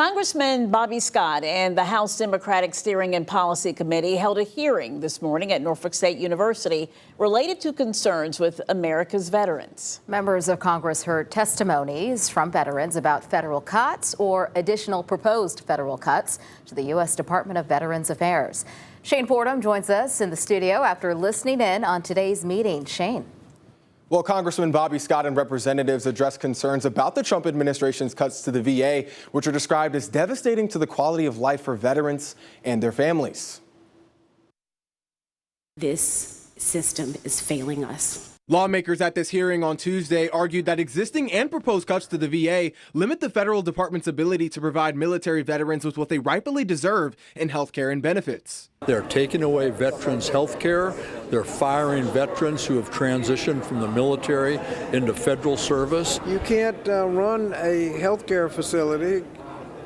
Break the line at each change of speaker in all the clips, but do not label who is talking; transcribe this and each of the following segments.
Congressman Bobby Scott and the House Democratic Steering and Policy Committee held a hearing this morning at Norfolk State University related to concerns with America's veterans.
Members of Congress heard testimonies from veterans about federal cuts or additional proposed federal cuts to the U.S. Department of Veterans Affairs. Shane Fordham joins us in the studio after listening in on today's meeting. Shane.
Well, Congressman Bobby Scott and representatives addressed concerns about the Trump administration's cuts to the VA, which are described as devastating to the quality of life for veterans and their families.
This system is failing us.
Lawmakers at this hearing on Tuesday argued that existing and proposed cuts to the VA limit the federal department's ability to provide military veterans with what they rightfully deserve in health care and benefits.
They're taking away veterans' health care. They're firing veterans who have transitioned from the military into federal service.
You can't run a health care facility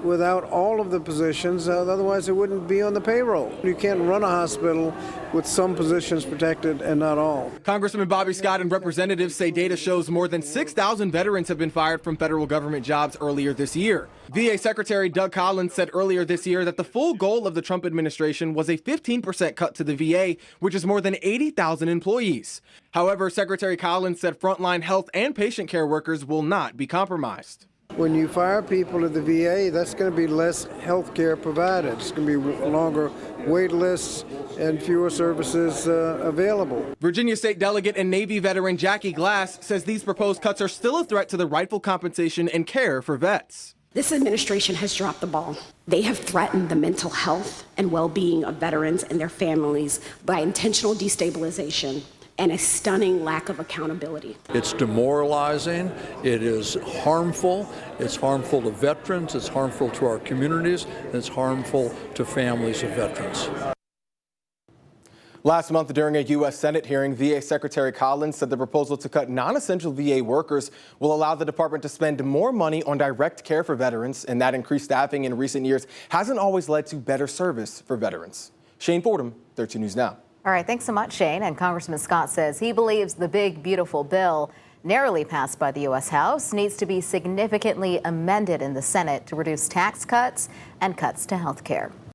without all of the positions, otherwise it wouldn't be on the payroll. You can't run a hospital with some positions protected and not all.
Congressman Bobby Scott and representatives say data shows more than 6,000 veterans have been fired from federal government jobs earlier this year. VA Secretary Doug Collins said earlier this year that the full goal of the Trump administration was a 15% cut to the VA, which is more than 80,000 employees. However, Secretary Collins said frontline health and patient care workers will not be compromised.
When you fire people at the VA, that's going to be less health care provided. It's going to be longer wait lists and fewer services available.
Virginia State Delegate and Navy veteran Jackie Glass says these proposed cuts are still a threat to the rightful compensation and care for vets.
This administration has dropped the ball. They have threatened the mental health and well-being of veterans and their families by intentional destabilization and a stunning lack of accountability.
It's demoralizing, it is harmful, it's harmful to veterans, it's harmful to our communities, and it's harmful to families of veterans.
Last month, during a U.S. Senate hearing, VA Secretary Collins said the proposal to cut non-essential VA workers will allow the department to spend more money on direct care for veterans, and that increased staffing in recent years hasn't always led to better service for veterans. Shane Fordham, 13 News Now.
All right, thanks so much, Shane. And Congressman Scott says he believes the big, beautiful bill narrowly passed by the U.S. House needs to be significantly amended in the Senate to reduce tax cuts and cuts to health care.